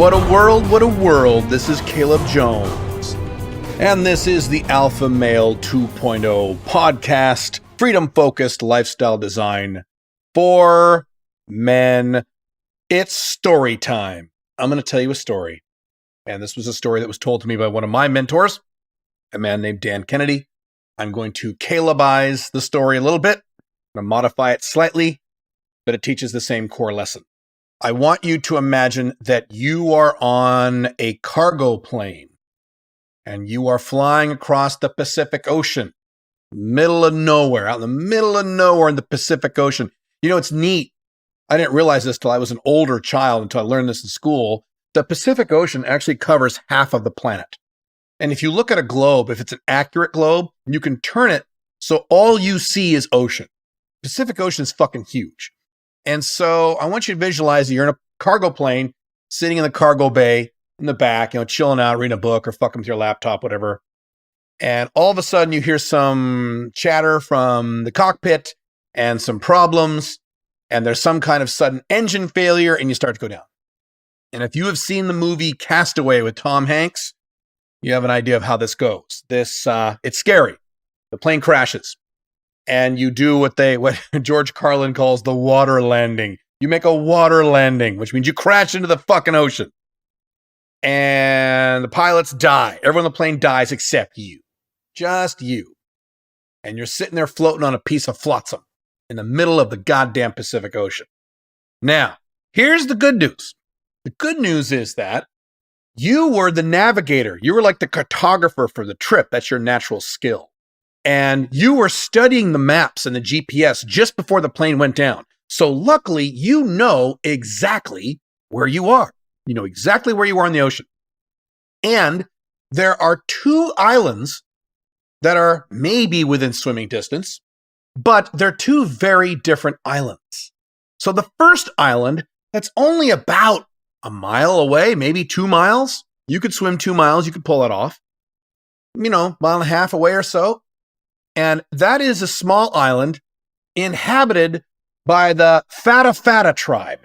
What a world, what a world. This is Caleb Jones. And this is the Alpha Male 2.0 podcast, freedom-focused lifestyle design for men. It's story time. I'm going to tell you a story. And this was a story that was told to me by one of my mentors, a man named Dan Kennedy. I'm going to Calebize the story a little bit. I'm going to modify it slightly, but it teaches the same core lesson. I want you to imagine that you are on a cargo plane and you are flying across the Pacific Ocean, middle of nowhere, out in the middle of nowhere in the Pacific Ocean. You know, it's neat. I didn't realize this till I was an older child, until I learned this in school. The Pacific Ocean actually covers half of the planet. And if you look at a globe, if it's an accurate globe, you can turn it so all you see is ocean. Pacific Ocean is fucking huge. And so I want you to visualize that you're in a cargo plane, sitting in the cargo bay in the back, chilling out, reading a book or fucking with your laptop, whatever. And all of a sudden you hear some chatter from the cockpit and some problems, and there's some kind of sudden engine failure, and you start to go down. And if you have seen the movie Castaway with Tom Hanks, you have an idea of how this goes. It's scary. The plane crashes. And you do what George Carlin calls the water landing. You make a water landing, which means you crash into the fucking ocean. And the pilots die. Everyone on the plane dies except you. Just you. And you're sitting there floating on a piece of flotsam in the middle of the goddamn Pacific Ocean. Now, here's the good news. The good news is that you were the navigator. You were like the cartographer for the trip. That's your natural skill. And you were studying the maps and the GPS just before the plane went down. So luckily, you know exactly where you are. You know exactly where you are in the ocean. And there are two islands that are maybe within swimming distance, but they're two very different islands. So the first island, that's only about a mile away, maybe 2 miles. You could swim 2 miles. You could pull that off. Mile and a half away or so. And that is a small island inhabited by the Fata tribe.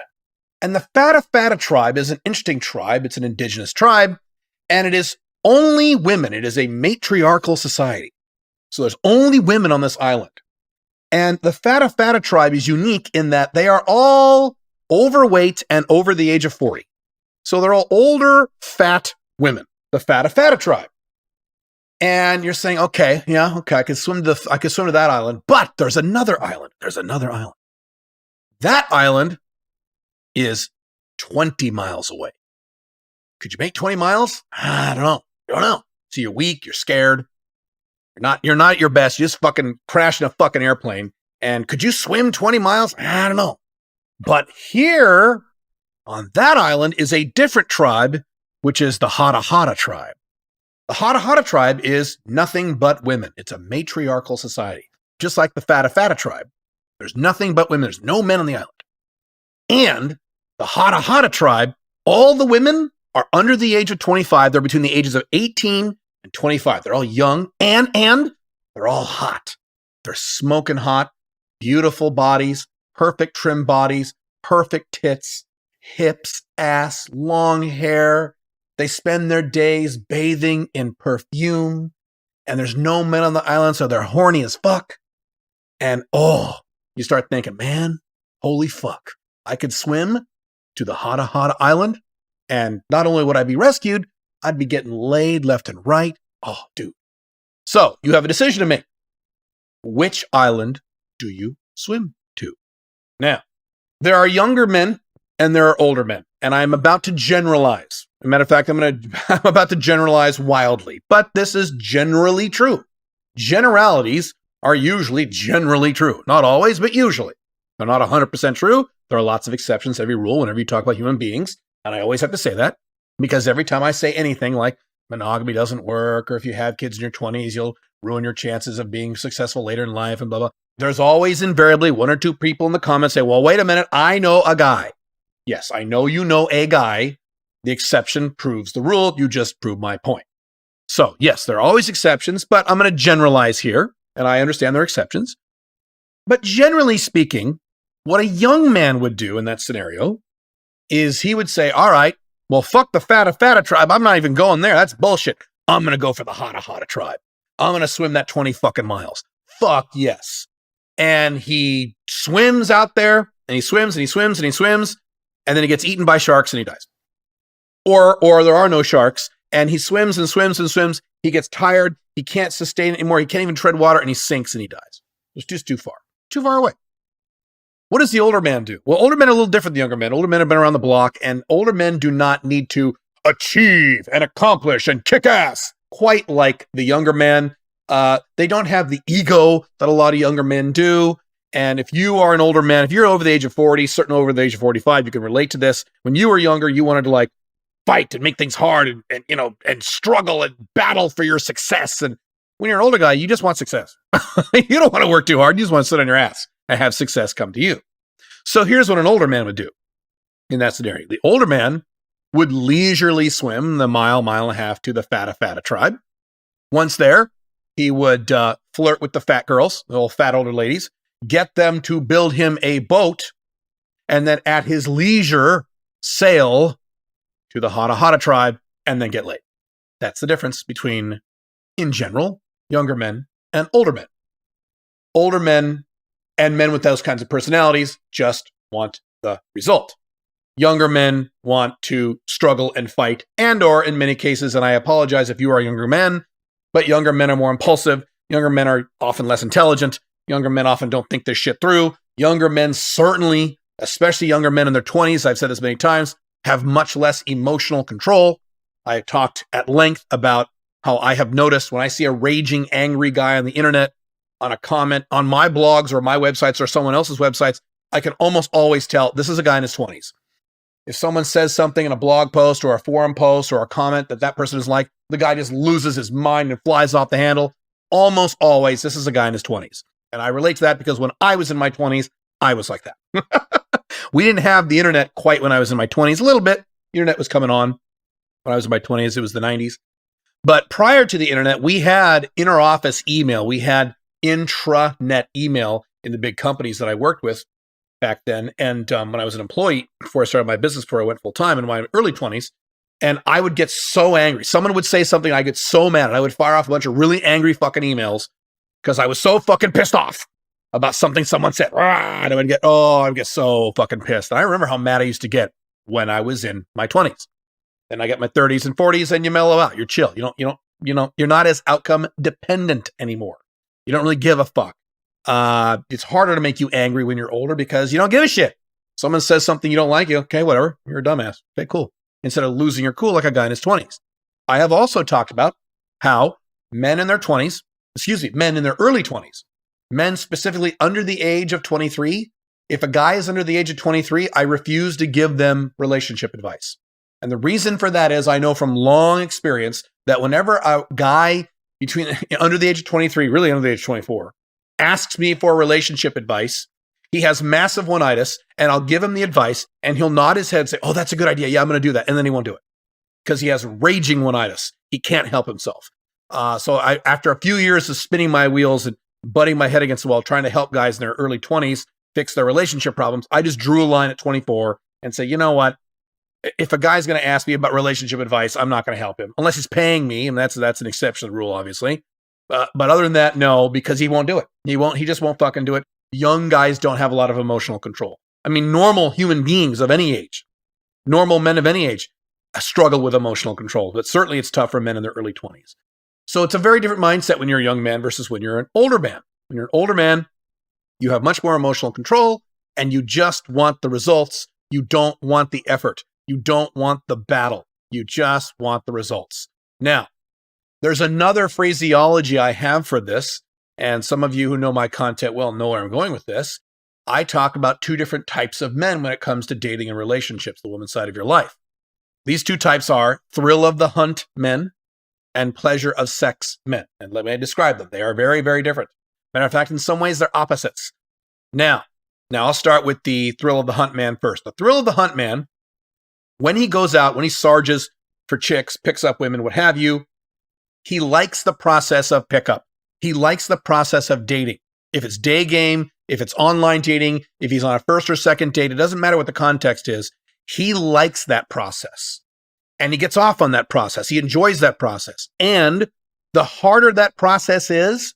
And the Fata tribe is an interesting tribe. It's an indigenous tribe, and it is only women. It is a matriarchal society. So there's only women on this island. And the Fata tribe is unique in that they are all overweight and over the age of 40. So they're all older, fat women, the Fata tribe. And you're saying, okay, I could swim to that island, but there's another island. That island is 20 miles away. Could you make 20 miles? I don't know. So you're weak, you're scared. You're not at your best. You just fucking crashed in a fucking airplane. And could you swim 20 miles? I don't know. But here on that island is a different tribe, which is the Hata tribe. The Hata tribe is nothing but women. It's a matriarchal society, just like the Fata tribe. There's nothing but women. There's no men on the island. And the Hata tribe, all the women are under the age of 25. They're between the ages of 18 and 25. They're all young and they're all hot. They're smoking hot, beautiful bodies, perfect trim bodies, perfect tits, hips, ass, long hair. They spend their days bathing in perfume, and there's no men on the island, so they're horny as fuck. And you start thinking, man, holy fuck. I could swim to the Hata island, and not only would I be rescued, I'd be getting laid left and right. Oh, dude. So you have a decision to make. Which island do you swim to? Now, there are younger men and there are older men, and I'm about to generalize. As a matter of fact, I'm about to generalize wildly, but this is generally true. Generalities are usually generally true. Not always, but usually. They're not 100% true. There are lots of exceptions to every rule whenever you talk about human beings, and I always have to say that, because every time I say anything like monogamy doesn't work, or if you have kids in your 20s, you'll ruin your chances of being successful later in life, and blah, blah. There's always invariably one or two people in the comments say, well, wait a minute, I know a guy. Yes, I know you know a guy. The exception proves the rule. You just proved my point. So yes, there are always exceptions, but I'm going to generalize here, and I understand there are exceptions. But generally speaking, what a young man would do in that scenario is he would say, all right, Well, fuck the fata tribe. I'm not even going there. That's bullshit. I'm going to go for the hotta tribe. I'm going to swim that 20 fucking miles. Fuck yes. And he swims out there, and he swims, and he swims, and he swims, and then he gets eaten by sharks and he dies. Or there are no sharks, and he swims and swims and swims. He gets tired. He can't sustain it anymore. He can't even tread water, and he sinks and he dies. It's just too far away. What does the older man do? Well, older men are a little different than younger men. Older men have been around the block, and older men do not need to achieve and accomplish and kick ass quite like the younger man. They don't have the ego that a lot of younger men do. And if you are an older man, if you're over the age of 40, certainly over the age of 45, you can relate to this. When you were younger, you wanted to like fight and make things hard and struggle and battle for your success. And when you're an older guy, you just want success. You don't want to work too hard. You just want to sit on your ass and have success come to you. So here's what an older man would do in that scenario. The older man would leisurely swim the mile and a half to the fata tribe. Once there, he would flirt with the fat girls, the old fat older ladies, get them to build him a boat, and then at his leisure, sail to the hotta tribe and then get laid. That's the difference between, in general, younger men and older men. Older men and men with those kinds of personalities just want the result. Younger men want to struggle and fight, and or in many cases, and I apologize if you are a younger man, but younger men are more impulsive. Younger men are often less intelligent. Younger men often don't think this shit through. Younger men certainly, especially younger men in their 20s, I've said this many times, have much less emotional control. I have talked at length about how I have noticed when I see a raging, angry guy on the internet, on a comment on my blogs or my websites or someone else's websites, I can almost always tell this is a guy in his 20s. If someone says something in a blog post or a forum post or a comment that person is like, the guy just loses his mind and flies off the handle. Almost always, this is a guy in his 20s. And I relate to that because when I was in my 20s, I was like that. We didn't have the internet quite when I was in my 20s. A little bit. The internet was coming on when I was in my 20s. It was the 90s. But prior to the internet, we had inter-office email. We had intranet email in the big companies that I worked with back then. And when I was an employee, before I started my business, before I went full time in my early 20s, and I would get so angry. Someone would say something, I get so mad, and I would fire off a bunch of really angry fucking emails because I was so fucking pissed off about something someone said. And I would get so fucking pissed. And I remember how mad I used to get when I was in my 20s. Then I get my 30s and 40s, and you mellow out. You're chill. You're not as outcome dependent anymore. You don't really give a fuck. It's harder to make you angry when you're older because you don't give a shit. Someone says something you don't like, okay, whatever. You're a dumbass. Okay, cool. Instead of losing your cool like a guy in his 20s. I have also talked about how men in their early 20s, men specifically under the age of 23, if a guy is under the age of 23, I refuse to give them relationship advice. And the reason for that is I know from long experience that whenever a guy under the age of 23, really under the age of 24, asks me for relationship advice, he has massive one-itis, and I'll give him the advice, and he'll nod his head and say, oh, that's a good idea. Yeah, I'm going to do that. And then he won't do it because he has raging one-itis. He can't help himself. So after a few years of spinning my wheels and butting my head against the wall, trying to help guys in their early 20s fix their relationship problems, I just drew a line at 24 and say, you know what? If a guy's going to ask me about relationship advice, I'm not going to help him unless he's paying me. And that's an exception to the rule, obviously. But other than that, no, because he won't do it. He just won't fucking do it. Young guys don't have a lot of emotional control. I mean, normal human beings of any age, normal men of any age struggle with emotional control, but certainly it's tough for men in their early 20s. So it's a very different mindset when you're a young man versus when you're an older man. When you're an older man, you have much more emotional control and you just want the results. You don't want the effort. You don't want the battle. You just want the results. Now, there's another phraseology I have for this, and some of you who know my content well know where I'm going with this. I talk about two different types of men when it comes to dating and relationships, the woman's side of your life. These two types are thrill of the hunt men and pleasure of sex men. And let me describe them. They are very, very different. Matter of fact, in some ways, they're opposites. Now I'll start with the thrill of the hunt man first. The thrill of the hunt man, when he goes out, when he sarges for chicks, picks up women, what have you, he likes the process of pickup. He likes the process of dating. If it's day game, if it's online dating, if he's on a first or second date, it doesn't matter what the context is. He likes that process. And he gets off on that process. He enjoys that process. And the harder that process is,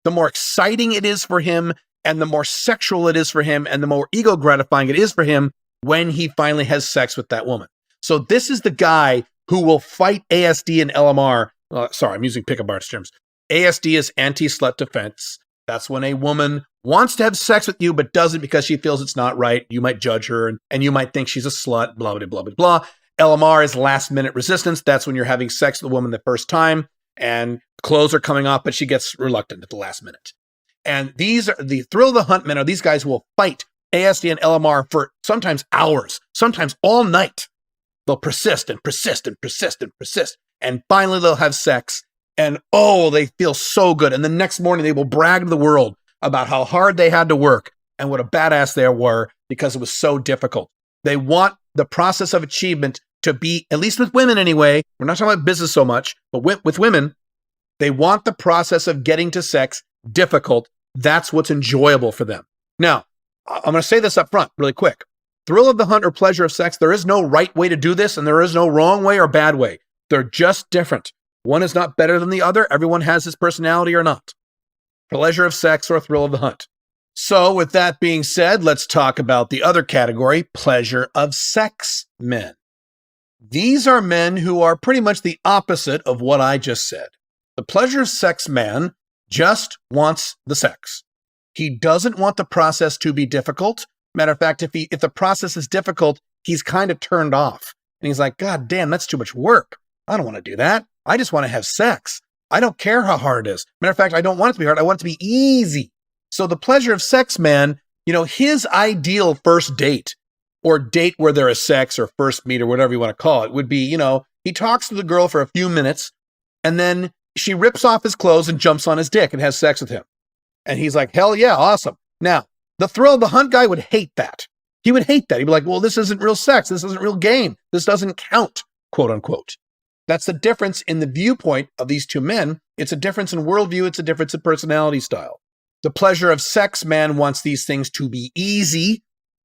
the more exciting it is for him, and the more sexual it is for him, and the more ego gratifying it is for him when he finally has sex with that woman. So this is the guy who will fight ASD and LMR. Sorry, I'm using pickup artist terms. ASD is anti-slut defense. That's when a woman wants to have sex with you, but doesn't because she feels it's not right. You might judge her, and you might think she's a slut, blah, blah, blah, blah, blah. LMR is last minute resistance. That's when you're having sex with a woman the first time, and clothes are coming off, but she gets reluctant at the last minute. And these are the thrill of the hunt men are these guys who will fight ASD and LMR for sometimes hours, sometimes all night. They'll persist and persist and persist and persist. And finally they'll have sex. And oh, they feel so good. And the next morning they will brag to the world about how hard they had to work and what a badass they were because it was so difficult. They want the process of achievement to be, at least with women anyway, we're not talking about business so much, but with women, they want the process of getting to sex difficult. That's what's enjoyable for them. Now, I'm going to say this up front really quick. Thrill of the hunt or pleasure of sex, there is no right way to do this, and there is no wrong way or bad way. They're just different. One is not better than the other. Everyone has his personality or not. Pleasure of sex or thrill of the hunt. So with that being said, let's talk about the other category, pleasure of sex men. These are men who are pretty much the opposite of what I just said. The pleasure of sex man just wants the sex. He doesn't want the process to be difficult. Matter of fact, if the process is difficult, he's kind of turned off. And he's like, God damn, that's too much work. I don't want to do that. I just want to have sex. I don't care how hard it is. Matter of fact, I don't want it to be hard. I want it to be easy. So the pleasure of sex man, his ideal first date or date where there is sex or first meet or whatever you want to call it would be, he talks to the girl for a few minutes and then she rips off his clothes and jumps on his dick and has sex with him. And he's like, hell yeah, awesome. Now, the thrill of the hunt guy would hate that. He would hate that. He'd be like, well, this isn't real sex. This isn't real game. This doesn't count, quote unquote. That's the difference in the viewpoint of these two men. It's a difference in worldview. It's a difference in personality style. The pleasure of sex man wants these things to be easy.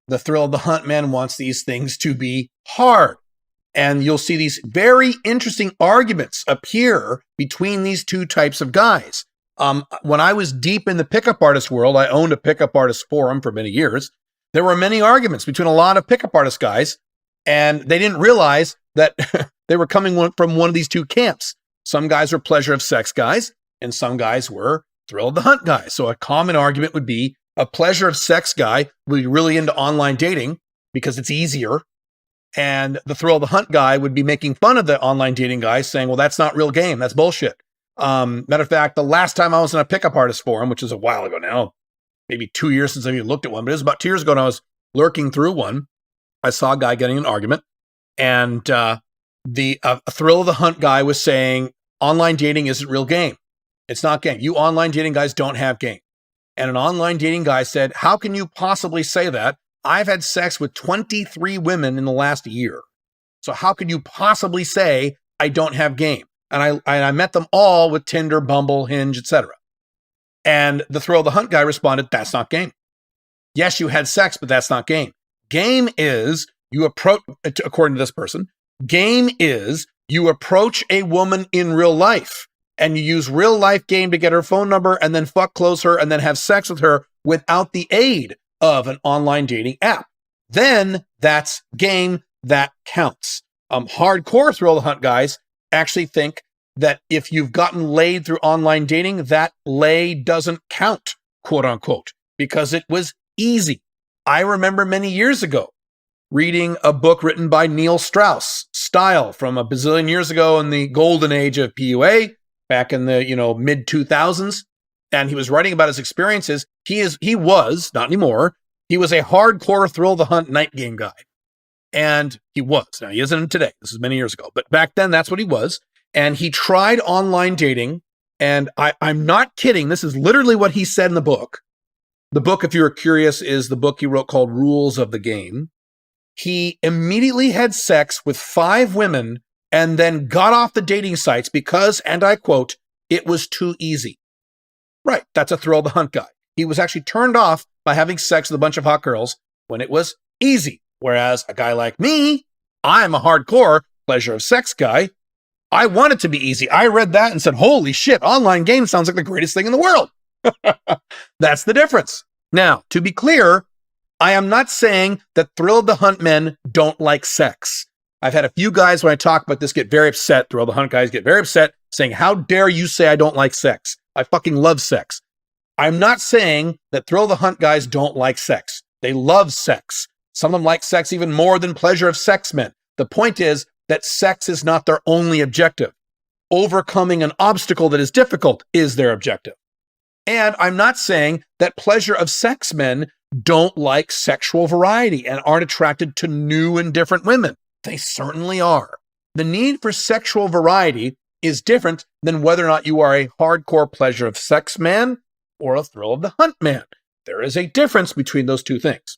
The thrill of the hunt man wants these things to be hard. And you'll see these very interesting arguments appear between these two types of guys. When I was deep in the pickup artist world, I owned a pickup artist forum for many years. There were many arguments between a lot of pickup artist guys, and they didn't realize that they were coming from one of these two camps. Some guys were pleasure of sex guys, and some guys were thrill of the hunt guys. So a common argument would be a pleasure of sex guy would be really into online dating because it's easier. And the thrill of the hunt guy would be making fun of the online dating guy, saying, well, that's not real game. That's bullshit. Matter of fact, the last time I was in a pickup artist forum, which is a while ago now, maybe 2 years since I even looked at one, but it was about 2 years ago, and I was lurking through one. I saw a guy getting an argument, and the thrill of the hunt guy was saying, online dating isn't real game. It's not game. You online dating guys don't have game. And an online dating guy said, how can you possibly say that? I've had sex with 23 women in the last year. So how could you possibly say I don't have game? And I met them all with Tinder, Bumble, Hinge, etc. And the thrill of the hunt guy responded, that's not game. Yes, you had sex, but that's not game. Game is you approach, according to this person, game is you approach a woman in real life and you use real life game to get her phone number and then fuck close her and then have sex with her without the aid of an online dating app. Then that's game that counts. Hardcore thrill of the hunt guys actually think that if you've gotten laid through online dating, that lay doesn't count, quote unquote, because it was easy. I remember many years ago reading a book written by Neil Strauss, Style, from a bazillion years ago in the golden age of PUA, back in the mid 2000s. And he was writing about his experiences. He was, not anymore, he was a hardcore thrill of the hunt night game guy. And he was. Now, he isn't today. This is many years ago. But back then, that's what he was. And he tried online dating. And I'm not kidding. This is literally what he said in the book. The book, if you were curious, is the book he wrote called Rules of the Game. He immediately had sex with 5 women and then got off the dating sites because, and I quote, it was too easy. Right. That's a thrill of the hunt guy. He was actually turned off by having sex with a bunch of hot girls when it was easy. Whereas a guy like me, I'm a hardcore. pleasure of sex guy, I want it to be easy. I read that and said, holy shit, online games sounds like the greatest thing in the world. That's the difference. Now, to be clear, I am not saying that Thrill of the Hunt men don't like sex. I've had a few guys when I talk about this get very upset. Thrill of the Hunt guys get very upset saying, how dare you say I don't like sex? I fucking love sex. I'm not saying that Thrill of the Hunt guys don't like sex. They love sex. Some of them like sex even more than pleasure of sex men. The point is that sex is not their only objective. Overcoming an obstacle that is difficult is their objective. And I'm not saying that pleasure of sex men don't like sexual variety and aren't attracted to new and different women. They certainly are. The need for sexual variety is different than whether or not you are a hardcore pleasure of sex man or a Thrill of the Hunt man. There is a difference between those two things.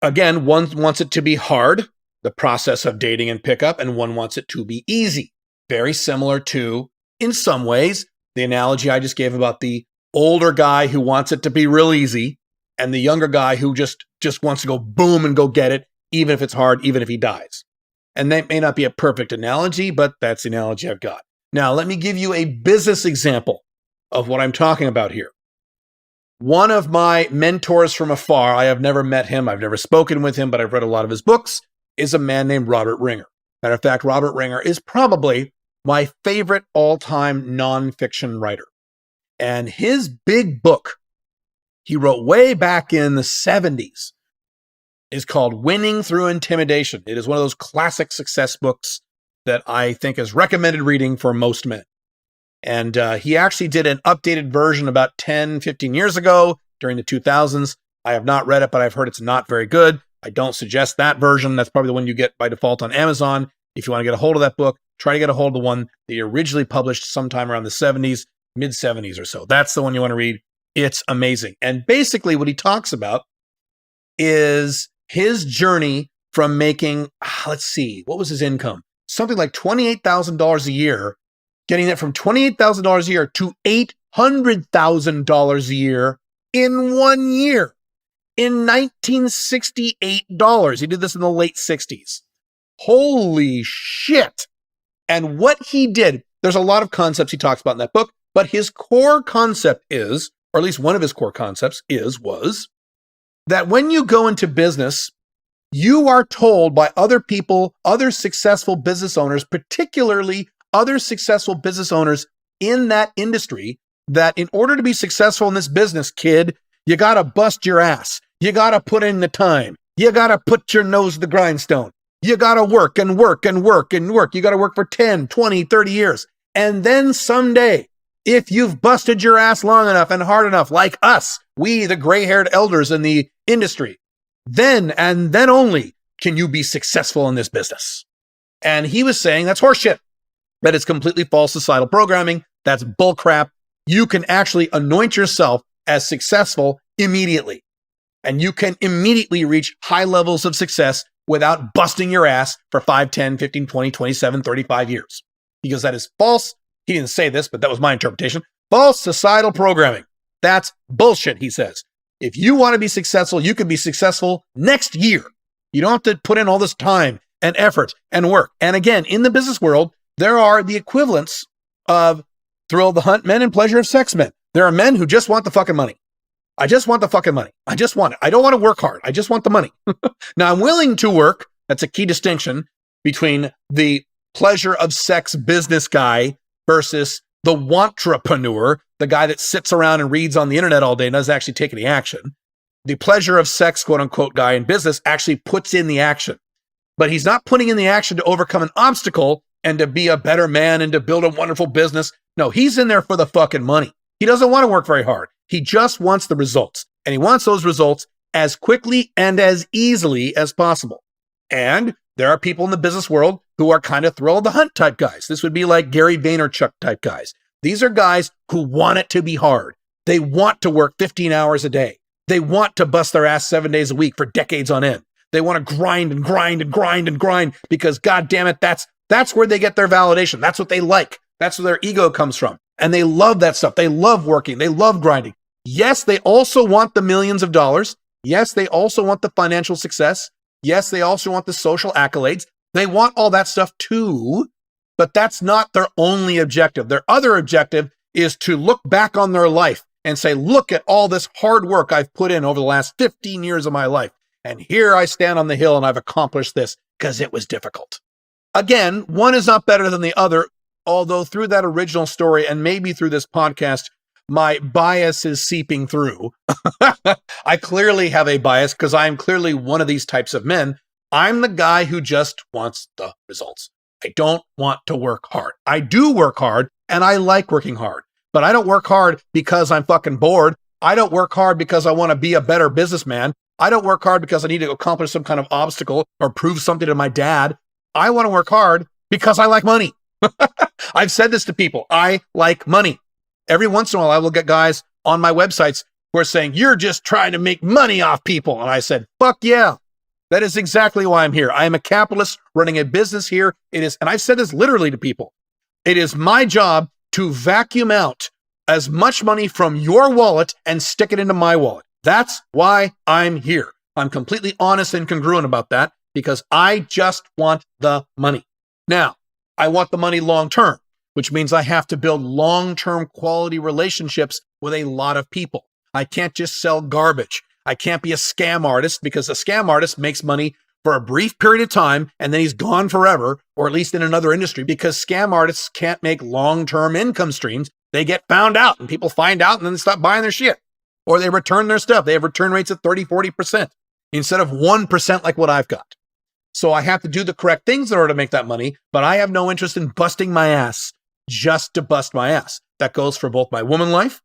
Again, one wants it to be hard, the process of dating and pickup, and one wants it to be easy. Very similar to, in some ways, the analogy I just gave about the older guy who wants it to be real easy and the younger guy who just wants to go boom and go get it, even if it's hard, even if he dies. And that may not be a perfect analogy, but that's the analogy I've got. Now, let me give you a business example of what I'm talking about here. One of my mentors from afar, I have never met him, I've never spoken with him, but I've read a lot of his books, is a man named Robert Ringer. Matter of fact, Robert Ringer is probably my favorite all-time nonfiction writer. And his big book, he wrote way back in the 70s, is called Winning Through Intimidation. It is one of those classic success books that I think is recommended reading for most men. And he actually did an updated version about 10, 15 years ago during the 2000s. I have not read it, but I've heard it's not very good. I don't suggest that version. That's probably the one you get by default on Amazon. If you want to get a hold of that book, try to get a hold of the one that he originally published sometime around the 70s, mid 70s or so. That's the one you want to read. It's amazing. And basically what he talks about is his journey from making, let's see, what was his income? Something like $28,000 a year, getting it from $28,000 a year to $800,000 a year in 1 year. In 1968 dollars. He did this in the late 60s. Holy shit. And what he did, there's a lot of concepts he talks about in that book, but his core concept is, or at least one of his core concepts was that when you go into business, you are told by other people, other successful business owners, particularly other successful business owners in that industry, that in order to be successful in this business, kid, you got to bust your ass. You got to put in the time. You got to put your nose to the grindstone. You got to work and work and work and work. You got to work for 10, 20, 30 years. And then someday, if you've busted your ass long enough and hard enough, like us, we, the gray-haired elders in the industry, then and then only can you be successful in this business. And he was saying that's horseshit. That it's completely false societal programming. That's bullcrap. You can actually anoint yourself as successful immediately. And you can immediately reach high levels of success without busting your ass for 5, 10, 15, 20, 27, 35 years. Because that is false. He didn't say this, but that was my interpretation. False societal programming. That's bullshit, he says. If you want to be successful, you can be successful next year. You don't have to put in all this time and effort and work. And again, in the business world, there are the equivalents of Thrill of the Hunt men and pleasure of sex men. There are men who just want the fucking money. I just want the fucking money. I just want it. I don't want to work hard. I just want the money. Now, I'm willing to work. That's a key distinction between the pleasure of sex business guy versus the wantrepreneur, the guy that sits around and reads on the internet all day and doesn't actually take any action. The pleasure of sex, quote unquote, guy in business actually puts in the action. But he's not putting in the action to overcome an obstacle and to be a better man and to build a wonderful business. No, he's in there for the fucking money. He doesn't want to work very hard. He just wants the results. And he wants those results as quickly and as easily as possible. And there are people in the business world who are kind of Thrill of the Hunt type guys. This would be like Gary Vaynerchuk type guys. These are guys who want it to be hard. They want to work 15 hours a day. They want to bust their ass 7 days a week for decades on end. They want to grind and grind and grind and grind because, God damn it, that's where they get their validation. That's what they like. That's where their ego comes from. And they love that stuff. They love working. They love grinding. Yes, they also want the millions of dollars. Yes, they also want the financial success. Yes, they also want the social accolades. They want all that stuff too, but that's not their only objective. Their other objective is to look back on their life and say, look at all this hard work I've put in over the last 15 years of my life. And here I stand on the hill and I've accomplished this because it was difficult. Again, one is not better than the other, although through that original story and maybe through this podcast, my bias is seeping through. I clearly have a bias because I'm clearly one of these types of men. I'm the guy who just wants the results. I don't want to work hard. I do work hard and I like working hard, but I don't work hard because I'm fucking bored. I don't work hard because I want to be a better businessman. I don't work hard because I need to accomplish some kind of obstacle or prove something to my dad. I want to work hard because I like money. I've said this to people. I like money. Every once in a while, I will get guys on my websites who are saying, you're just trying to make money off people. And I said, fuck yeah. That is exactly why I'm here. I am a capitalist running a business here. It is, and I've said this literally to people. It is my job to vacuum out as much money from your wallet and stick it into my wallet. That's why I'm here. I'm completely honest and congruent about that because I just want the money. Now, I want the money long-term, which means I have to build long-term quality relationships with a lot of people. I can't just sell garbage. I can't be a scam artist because a scam artist makes money for a brief period of time and then he's gone forever, or at least in another industry, because scam artists can't make long-term income streams. They get found out and people find out and then they stop buying their shit or they return their stuff. They have return rates of 30, 40% instead of 1% like what I've got. So I have to do the correct things in order to make that money, but I have no interest in busting my ass just to bust my ass. That goes for both my woman life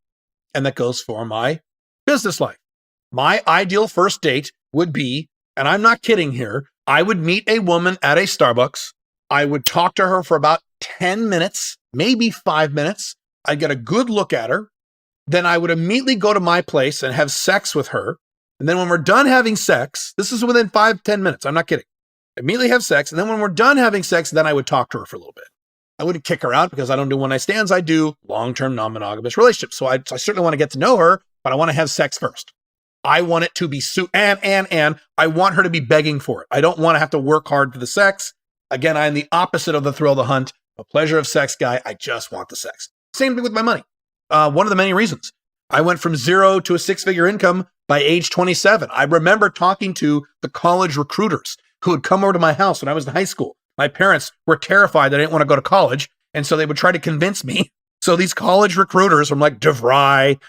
and that goes for my business life. My ideal first date would be, and I'm not kidding here, I would meet a woman at a Starbucks. I would talk to her for about 10 minutes, maybe 5 minutes. I'd get a good look at her. Then I would immediately go to my place and have sex with her. And then when we're done having sex, this is within 5-10 minutes. I'm not kidding. Immediately have sex. And then when we're done having sex, then I would talk to her for a little bit. I wouldn't kick her out because I don't do one-night stands. I do long-term non-monogamous relationships. So I certainly want to get to know her, but I want to have sex first. I want it to be and I want her to be begging for it. I don't want to have to work hard for the sex. Again, I am the opposite of the thrill of the hunt, a pleasure of sex guy. I just want the sex. Same thing with my money. One of the many reasons. I went from 0 to a 6-figure income by age 27. I remember talking to the college recruiters who would come over to my house when I was in high school. My parents were terrified that I didn't want to go to college, and so they would try to convince me. So these college recruiters from like DeVry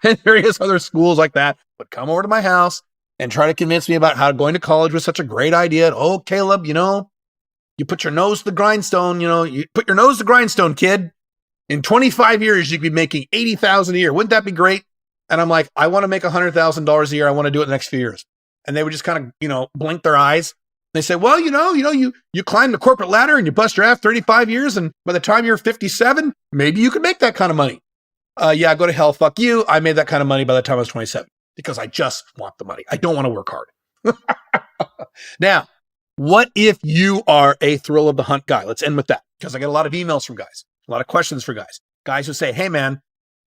and various other schools like that would come over to my house and try to convince me about how going to college was such a great idea. Oh, Caleb, you put your nose to the grindstone, you put your nose to the grindstone, kid. In 25 years, you could be making $80,000 a year. Wouldn't that be great? And I'm like, I want to make $100,000 a year. I want to do it the next few years. And they would just kind of, blink their eyes. They say, well, you climb the corporate ladder and you bust your ass 35 years. And by the time you're 57, maybe you can make that kind of money. Yeah, go to hell. Fuck you. I made that kind of money by the time I was 27 because I just want the money. I don't want to work hard. Now, what if you are a thrill of the hunt guy? Let's end with that because I get a lot of emails from guys, a lot of questions for guys who say, hey man,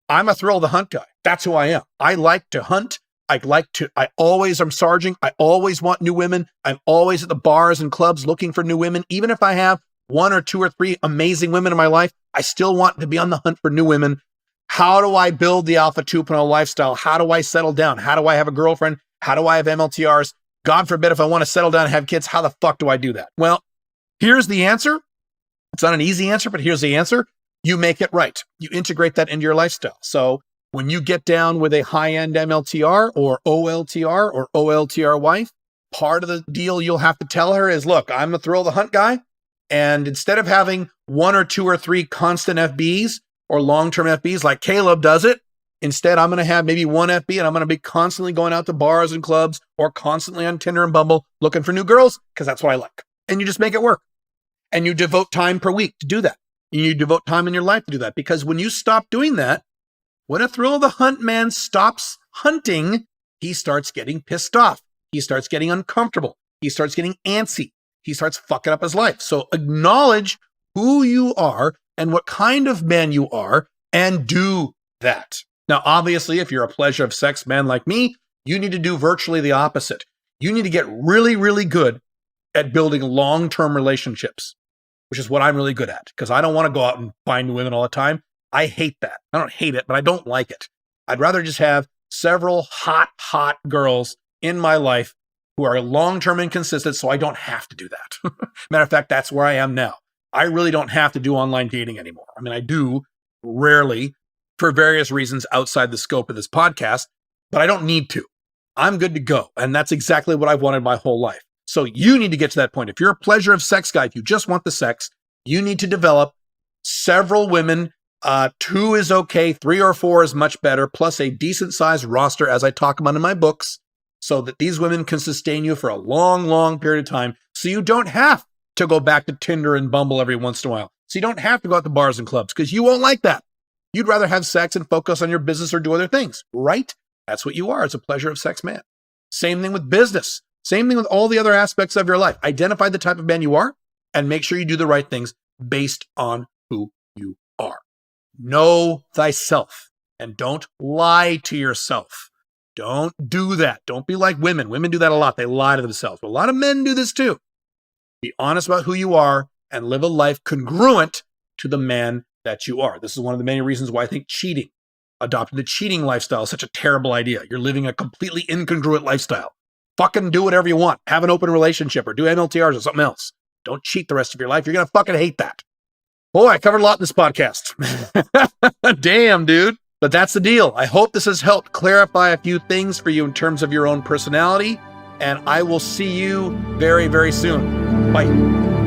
I'm a thrill of the hunt guy. That's who I am. I like to hunt. I always am sarging. I always want new women. I'm always at the bars and clubs looking for new women. Even if I have 1 or 2 or 3 amazing women in my life, I still want to be on the hunt for new women. How do I build the Alpha 2.0 lifestyle? How do I settle down? How do I have a girlfriend? How do I have MLTRs? God forbid if I want to settle down and have kids, how the fuck do I do that? Well, here's the answer. It's not an easy answer, but here's the answer. You make it right. You integrate that into your lifestyle. So when you get down with a high-end MLTR or OLTR or OLTR wife, part of the deal you'll have to tell her is, look, I'm a thrill of the hunt guy. And instead of having 1 or 2 or 3 constant FBs or long-term FBs like Caleb does it, instead I'm going to have maybe 1 FB and I'm going to be constantly going out to bars and clubs or constantly on Tinder and Bumble looking for new girls because that's what I like. And you just make it work. And you devote time per week to do that. You devote time in your life to do that because when you stop doing that, when a thrill of the hunt man stops hunting, he starts getting pissed off. He starts getting uncomfortable. He starts getting antsy. He starts fucking up his life. So acknowledge who you are and what kind of man you are and do that. Now, obviously, if you're a pleasure of sex man like me, you need to do virtually the opposite. You need to get really, really good at building long-term relationships, which is what I'm really good at, because I don't want to go out and find new women all the time. I hate that. I don't hate it, but I don't like it. I'd rather just have several hot girls in my life who are long-term and consistent, so I don't have to do that. Matter of fact, that's where I am now. I really don't have to do online dating anymore. I mean, I do rarely for various reasons outside the scope of this podcast, but I don't need to. I'm good to go. And that's exactly what I've wanted my whole life. So you need to get to that point. If you're a pleasure of sex guy, if you just want the sex, you need to develop several women. 2 is okay. 3 or 4 is much better, plus a decent sized roster, as I talk about in my books, so that these women can sustain you for a long period of time. So you don't have to go back to Tinder and Bumble every once in a while. So you don't have to go out to bars and clubs, because you won't like that. You'd rather have sex and focus on your business or do other things, right? That's what you are, as a pleasure of sex man. Same thing with business. Same thing with all the other aspects of your life. Identify the type of man you are and make sure you do the right things based on who you are. Know thyself and don't lie to yourself. Don't do that. Don't be like women. Women do that a lot. They lie to themselves. But a lot of men do this too. Be honest about who you are and live a life congruent to the man that you are. This is one of the many reasons why I think adopting the cheating lifestyle is such a terrible idea. You're living a completely incongruent lifestyle. Fucking do whatever you want. Have an open relationship or do MLTRs or something else. Don't cheat the rest of your life. You're going to fucking hate that. Boy, I covered a lot in this podcast. Damn, dude. But that's the deal. I hope this has helped clarify a few things for you in terms of your own personality. And I will see you very, very soon. Bye.